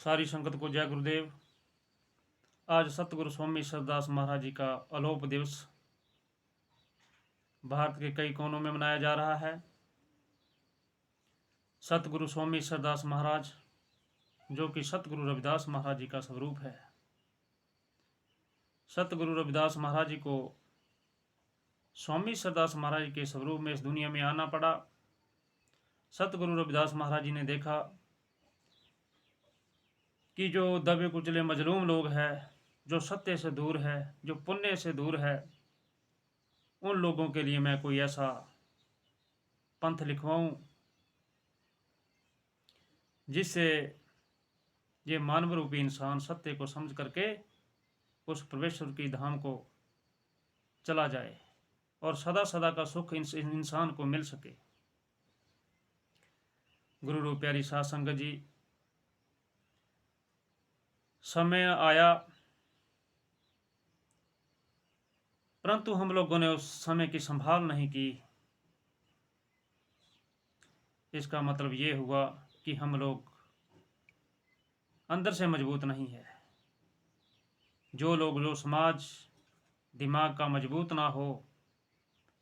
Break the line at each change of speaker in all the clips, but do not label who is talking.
सारी संगत को जय गुरुदेव। आज सतगुरु स्वामी सरदास महाराज जी का अलोप दिवस भारत के कई कोनों में मनाया जा रहा है। सतगुरु स्वामी सरदास महाराज जो कि सतगुरु रविदास महाराज जी का स्वरूप है। सतगुरु रविदास महाराज जी को स्वामी सरदास महाराज जी के स्वरूप में इस दुनिया में आना पड़ा। सतगुरु रविदास महाराज जी ने देखा कि जो दबे कुचले मजलूम लोग हैं, जो सत्य से दूर है, जो पुण्य से दूर है, उन लोगों के लिए मैं कोई ऐसा पंथ लिखवाऊं जिससे ये मानव रूपी इंसान सत्य को समझ करके उस परमेश्वर की धाम को चला जाए और सदा सदा का सुख इस इंसान को मिल सके। गुरु रूप प्यारी साध संगत जी, समय आया परंतु हम लोगों ने उस समय की संभाल नहीं की। इसका मतलब ये हुआ कि हम लोग अंदर से मजबूत नहीं है। जो समाज दिमाग का मजबूत ना हो,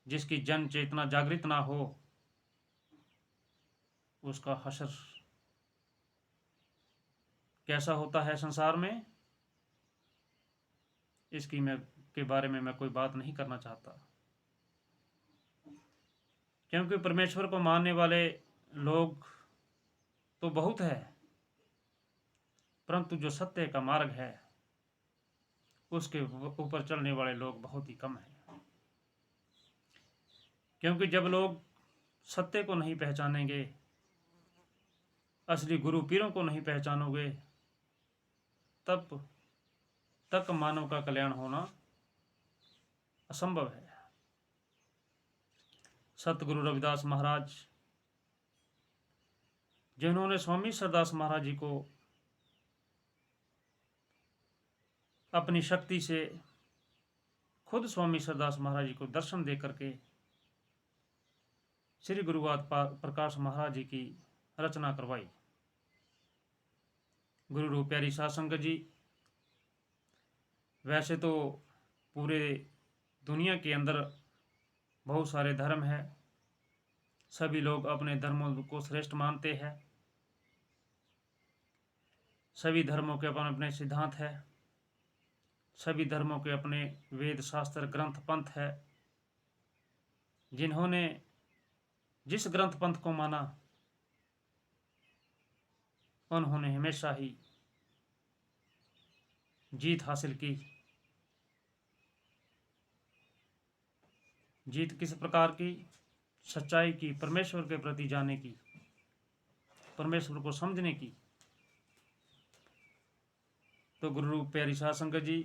जिसकी जन चेतना जागृत ना हो, उसका हशर कैसा होता है संसार में, इसकी के बारे में मैं कोई बात नहीं करना चाहता। क्योंकि परमेश्वर को मानने वाले लोग तो बहुत है, परंतु जो सत्य का मार्ग है उसके ऊपर चलने वाले लोग बहुत ही कम हैं। क्योंकि जब लोग सत्य को नहीं पहचानेंगे, असली गुरु पीरों को नहीं पहचानोगे, तब तक मानव का कल्याण होना असंभव है। सतगुरु रविदास महाराज जिन्होंने स्वामी सरदास महाराज जी को अपनी शक्ति से खुद स्वामी सरदास महाराज जी को दर्शन दे करके श्री गुरुवाद प्रकाश महाराज जी की रचना करवाई। गुरु रूप प्यारी साध संगत जी, वैसे तो पूरे दुनिया के अंदर बहुत सारे धर्म हैं, सभी लोग अपने धर्मों को श्रेष्ठ मानते हैं, सभी धर्मों के अपने अपने सिद्धांत हैं, सभी धर्मों के अपने वेद शास्त्र ग्रंथ पंथ है। जिन्होंने जिस ग्रंथ पंथ को माना उन्होंने हमेशा ही जीत हासिल की। जीत किस प्रकार की? सच्चाई की, परमेश्वर के प्रति जाने की, परमेश्वर को समझने की। तो गुरु रूप प्यारी साध संगत जी,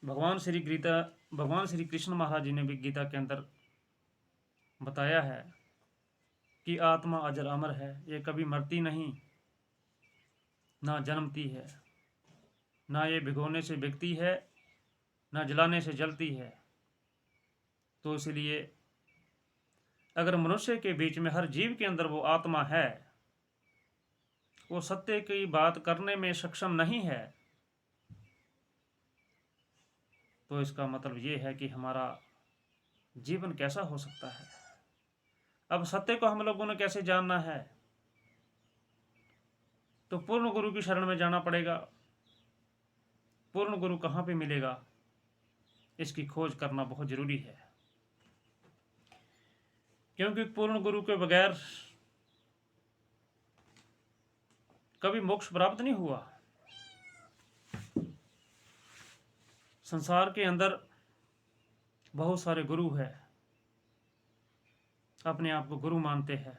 भगवान श्री कृष्ण महाराज जी ने भी गीता के अंदर बताया है कि आत्मा अजर अमर है, ये कभी मरती नहीं, ना जन्मती है, ना ये भिगोने से बिकती है, ना जलाने से जलती है। तो इसलिए अगर मनुष्य के बीच में हर जीव के अंदर वो आत्मा है, वो सत्य की बात करने में सक्षम नहीं है, तो इसका मतलब ये है कि हमारा जीवन कैसा हो सकता है। अब सत्य को हम लोगों ने कैसे जानना है? तो पूर्ण गुरु की शरण में जाना पड़ेगा। पूर्ण गुरु कहाँ पे मिलेगा, इसकी खोज करना बहुत जरूरी है। क्योंकि पूर्ण गुरु के बगैर कभी मोक्ष प्राप्त नहीं हुआ। संसार के अंदर बहुत सारे गुरु हैं, अपने आप को गुरु मानते हैं,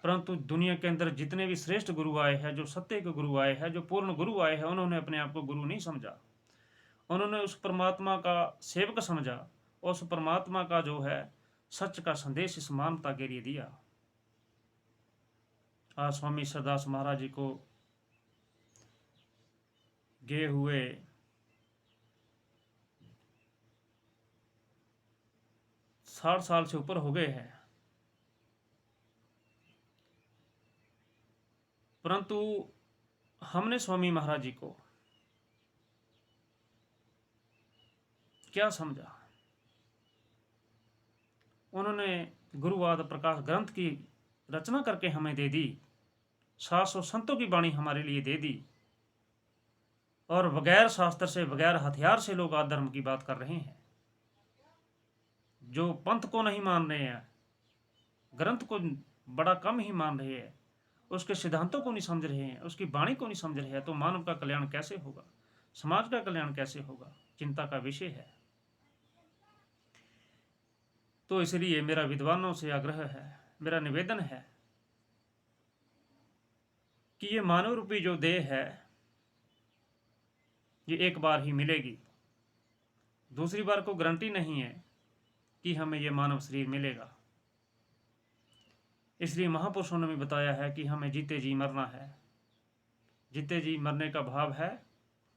परंतु दुनिया के अंदर जितने भी श्रेष्ठ गुरु आए हैं, जो सत्य के गुरु आए हैं, जो पूर्ण गुरु आए हैं, उन्होंने अपने आप को गुरु नहीं समझा। उन्होंने उस परमात्मा का सेवक समझा, उस परमात्मा का जो है सच का संदेश इस मानवता के लिए दिया। आज स्वामी सरदास महाराज जी को गए हुए 60 साल से ऊपर हो गए हैं, परंतु हमने स्वामी महाराज जी को क्या समझा? उन्होंने गुरुवाद प्रकाश ग्रंथ की रचना करके हमें दे दी, 700 संतों की वाणी हमारे लिए दे दी, और बगैर शास्त्र से, बगैर हथियार से लोग आधर्म की बात कर रहे हैं। जो पंथ को नहीं मान रहे हैं, ग्रंथ को बड़ा कम ही मान रहे हैं, उसके सिद्धांतों को नहीं समझ रहे हैं, उसकी वाणी को नहीं समझ रहे हैं, तो मानव का कल्याण कैसे होगा? समाज का कल्याण कैसे होगा? चिंता का विषय है। तो इसलिए मेरा विद्वानों से आग्रह है, मेरा निवेदन है कि ये मानव रूपी जो देह है, ये एक बार ही मिलेगी। दूसरी बार को गारंटी नहीं है कि हमें ये मानव शरीर मिलेगा। इसलिए महापुरुषों ने भी बताया है कि हमें जीते जी मरना है। जीते जी मरने का भाव है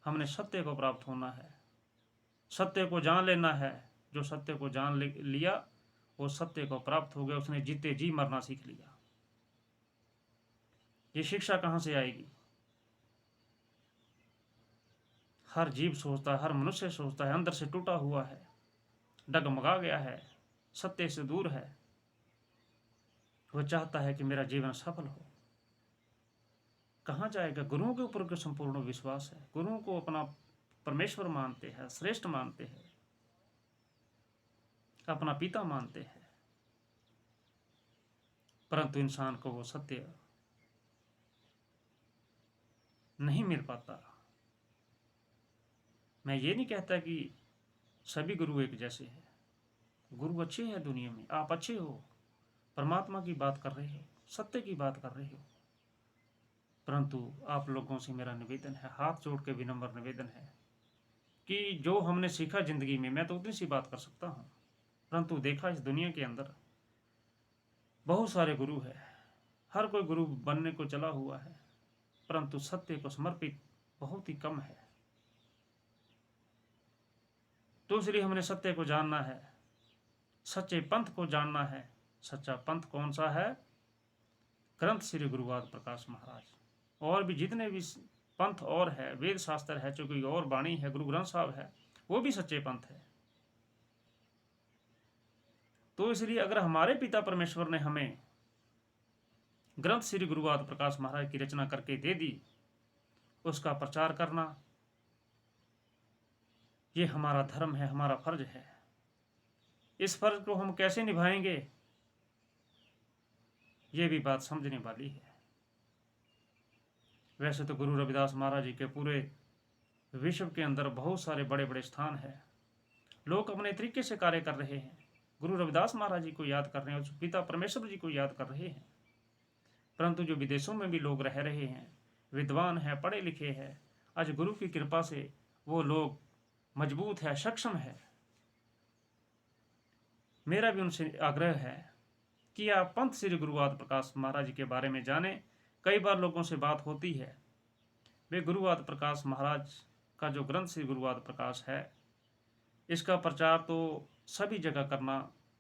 हमने सत्य को प्राप्त होना है, सत्य को जान लेना है। जो सत्य को जान लिया वो सत्य को प्राप्त हो गया, उसने जीते जी मरना सीख लिया। ये शिक्षा कहाँ से आएगी? हर जीव सोचता है, हर मनुष्य सोचता है, अंदर से टूटा हुआ है, डगमगा गया है, सत्य से दूर है। वह चाहता है कि मेरा जीवन सफल हो। कहाँ जाएगा? गुरुओं के ऊपर के संपूर्ण विश्वास है, गुरुओं को अपना परमेश्वर मानते हैं, श्रेष्ठ मानते हैं, अपना पिता मानते हैं, परंतु इंसान को वो सत्य नहीं मिल पाता। मैं ये नहीं कहता कि सभी गुरु एक जैसे हैं, गुरु अच्छे हैं दुनिया में, आप अच्छे हो, परमात्मा की बात कर रहे हो, सत्य की बात कर रहे हो, परंतु आप लोगों से मेरा निवेदन है, हाथ जोड़ के विनम्र निवेदन है कि जो हमने सीखा जिंदगी में, मैं तो उतनी सी बात कर सकता हूँ, परंतु देखा इस दुनिया के अंदर बहुत सारे गुरु हैं, हर कोई गुरु बनने को चला हुआ है, परंतु सत्य को समर्पित बहुत ही कम है। तो इसलिए हमने सत्य को जानना है, सच्चे पंथ को जानना है। सच्चा पंथ कौन सा है? ग्रंथ श्री गुरुवाद प्रकाश महाराज। और भी जितने भी पंथ और है, वेद शास्त्र है, जो कोई और वाणी है, गुरु ग्रंथ साहब है, वो भी सच्चे पंथ है। तो इसलिए अगर हमारे पिता परमेश्वर ने हमें ग्रंथ श्री गुरुवाद प्रकाश महाराज की रचना करके दे दी, उसका प्रचार करना ये हमारा धर्म है, हमारा फर्ज है। इस फर्ज को हम कैसे निभाएंगे, ये भी बात समझने वाली है। वैसे तो गुरु रविदास महाराज जी के पूरे विश्व के अंदर बहुत सारे बड़े बड़े स्थान हैं, लोग अपने तरीके से कार्य कर रहे हैं, गुरु रविदास महाराज जी को याद कर रहे हैं, और पिता परमेश्वर जी को याद कर रहे हैं। परंतु जो विदेशों में भी लोग रह रहे हैं, विद्वान हैं, पढ़े लिखे हैं, आज गुरु की कृपा से वो लोग मजबूत है, सक्षम है। मेरा भी उनसे आग्रह है कि आप पंथ श्री गुरुवाद प्रकाश महाराज जी के बारे में जानें। कई बार लोगों से बात होती है, वे गुरुवाद प्रकाश महाराज का जो ग्रंथ श्री गुरुवाद प्रकाश है, इसका प्रचार तो सभी जगह करना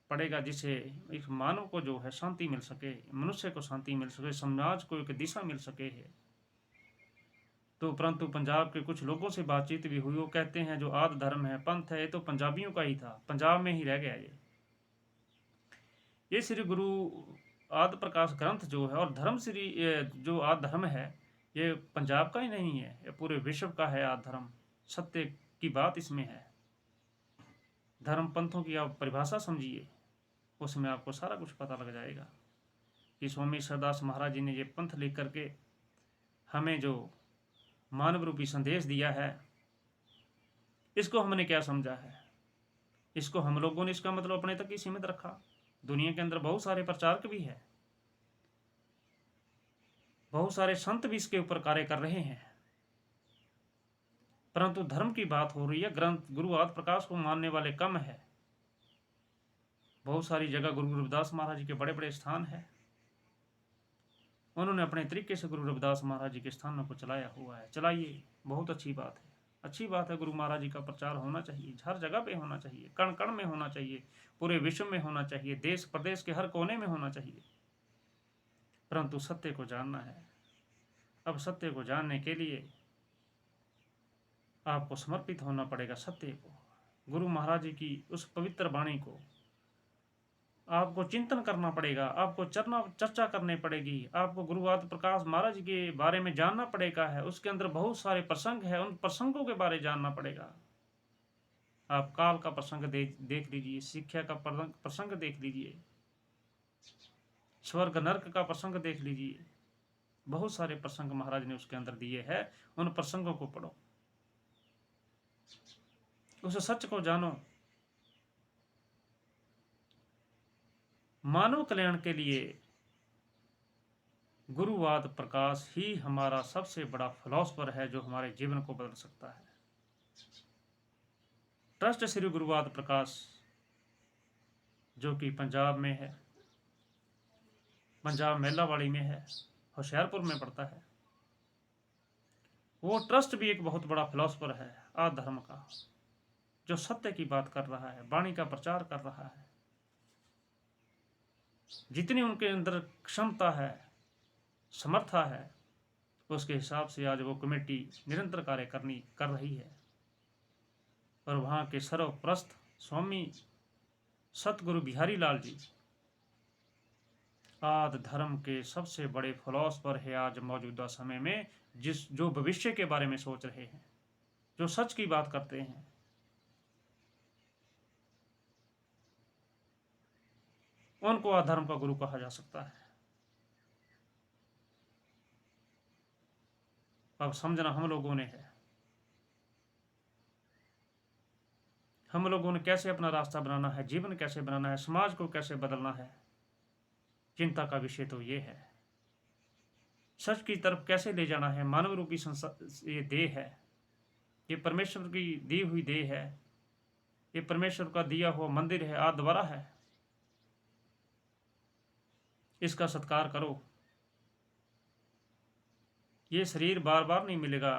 पड़ेगा, जिससे एक मानव को जो है शांति मिल सके, मनुष्य को शांति मिल सके, समाज को एक दिशा मिल सके है। तो परंतु पंजाब के कुछ लोगों से बातचीत भी हुई, वो कहते हैं जो आदि धर्म है, पंथ है, ये तो पंजाबियों का ही था, पंजाब में ही रह गया। ये श्री गुरु आदि प्रकाश ग्रंथ जो है, और धर्म श्री जो आदि धर्म है, ये पंजाब का ही नहीं है, ये पूरे विश्व का है आदि धर्म। सत्य की बात इसमें है। धर्म पंथों की आप परिभाषा समझिए, उसमें आपको सारा कुछ पता लग जाएगा कि स्वामी सरदास महाराज जी ने ये पंथ लिख करके हमें जो मानव रूपी संदेश दिया है, इसको हमने क्या समझा है? इसको हम लोगों ने इसका मतलब अपने तक ही सीमित रखा। दुनिया के अंदर बहुत सारे प्रचारक भी है, बहुत सारे संत भी इसके ऊपर कार्य कर रहे हैं, परंतु धर्म की बात हो रही है, ग्रंथ गुरु आदि प्रकाश को मानने वाले कम है। बहुत सारी जगह गुरु रविदास महाराज जी के बड़े बड़े स्थान है, उन्होंने अपने तरीके से गुरु रविदास महाराज जी के स्थानों को चलाया हुआ है। चलाइए, बहुत अच्छी बात है, अच्छी बात है। गुरु महाराज जी का प्रचार होना चाहिए, हर जगह पे होना चाहिए, कण कण में होना चाहिए, पूरे विश्व में होना चाहिए, देश प्रदेश के हर कोने में होना चाहिए, परंतु सत्य को जानना है। अब सत्य को जानने के लिए आपको समर्पित होना पड़ेगा सत्य को। गुरु महाराज जी की उस पवित्र वाणी को आपको चिंतन करना पड़ेगा, आपको चर्चा करनी पड़ेगी, आपको गुरु आदि प्रकाश महाराज के बारे में जानना पड़ेगा है। उसके अंदर बहुत सारे प्रसंग है, उन प्रसंगों के बारे में जानना पड़ेगा। आप काल का प्रसंग देख लीजिए, शिक्षा का प्रसंग देख लीजिए, स्वर्ग नर्क का प्रसंग देख लीजिए। बहुत सारे प्रसंग महाराज ने उसके अंदर दिए हैं। उन प्रसंगों को पढ़ो, उस सच को जानो। मानव कल्याण के लिए गुरुवाद प्रकाश ही हमारा सबसे बड़ा फिलॉसफर है, जो हमारे जीवन को बदल सकता है। ट्रस्ट श्री गुरुवाद प्रकाश जो कि पंजाब में है, पंजाब मेलावाड़ी में है, होशियारपुर में पड़ता है। वो ट्रस्ट भी एक बहुत बड़ा फिलॉसफर है आधर्म का, जो सत्य की बात कर रहा है, वाणी का प्रचार कर रहा है। जितनी उनके अंदर क्षमता है, समर्था है, उसके हिसाब से आज वो कमेटी निरंतर कार्य कर रही है। और वहाँ के सर्वप्रस्त स्वामी सतगुरु बिहारी लाल जी आदि धर्म के सबसे बड़े फिलॉसफर है आज मौजूदा समय में, जो भविष्य के बारे में सोच रहे हैं, जो सच की बात करते हैं। उनको अधर्म का गुरु कहा जा सकता है। अब समझना हम लोगों ने है, हम लोगों ने कैसे अपना रास्ता बनाना है, जीवन कैसे बनाना है, समाज को कैसे बदलना है। चिंता का विषय तो ये है, सच की तरफ कैसे ले जाना है। मानव रूपी ये देह है, ये परमेश्वर की दी हुई देह है, ये परमेश्वर का दिया हुआ मंदिर है, द्वारा है। इसका सत्कार करो। ये शरीर बार बार नहीं मिलेगा,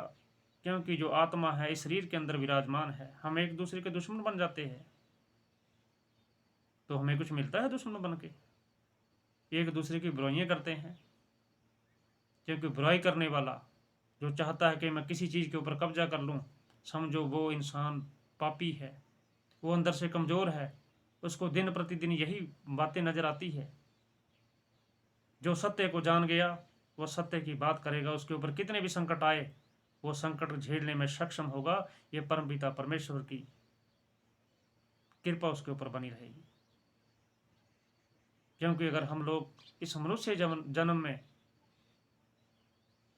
क्योंकि जो आत्मा है इस शरीर के अंदर विराजमान है। हम एक दूसरे के दुश्मन बन जाते हैं तो हमें कुछ मिलता है दुश्मन बन के? एक दूसरे की बुराइयां करते हैं, क्योंकि बुराई करने वाला जो चाहता है कि मैं किसी चीज़ के ऊपर कब्जा कर लूं, समझो वो इंसान पापी है, वो अंदर से कमज़ोर है। उसको दिन प्रतिदिन यही बातें नज़र आती है। जो सत्य को जान गया वो सत्य की बात करेगा, उसके ऊपर कितने भी संकट आए वो संकट झेलने में सक्षम होगा। ये परमपिता परमेश्वर की कृपा उसके ऊपर बनी रहेगी। क्योंकि अगर हम लोग इस मनुष्य जन्म में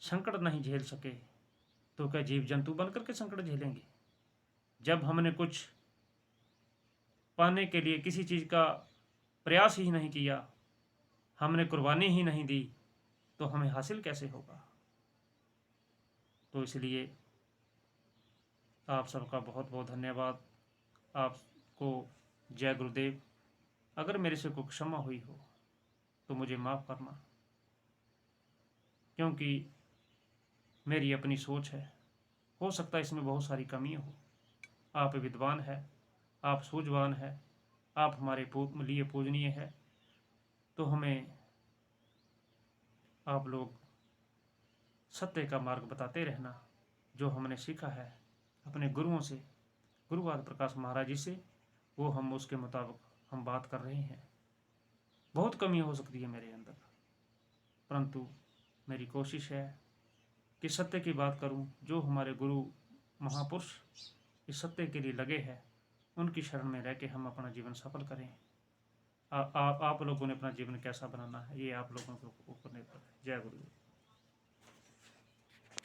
संकट नहीं झेल सके तो क्या जीव जंतु बनकर के संकट झेलेंगे? जब हमने कुछ पाने के लिए किसी चीज़ का प्रयास ही नहीं किया, हमने कुर्बानी ही नहीं दी, तो हमें हासिल कैसे होगा? तो इसलिए आप सबका बहुत बहुत धन्यवाद। आपको जय गुरुदेव। अगर मेरे से कोई क्षमा हुई हो तो मुझे माफ़ करना, क्योंकि मेरी अपनी सोच है। हो सकता है इसमें बहुत सारी कमियां हो। आप विद्वान है, आप सूझवान है, आप हमारे लिए पूजनीय है, तो हमें आप लोग सत्य का मार्ग बताते रहना। जो हमने सीखा है अपने गुरुओं से, गुरु आदि प्रकाश महाराज जी से, वो हम उसके मुताबिक हम बात कर रहे हैं। बहुत कमी हो सकती है मेरे अंदर, परंतु मेरी कोशिश है कि सत्य की बात करूं। जो हमारे गुरु महापुरुष इस सत्य के लिए लगे हैं, उनकी शरण में रह के हम अपना जीवन सफल करें। आप लोगों ने अपना जीवन कैसा बनाना है ये आप लोगों के ऊपर निर्भर है। जय गुरुदेव।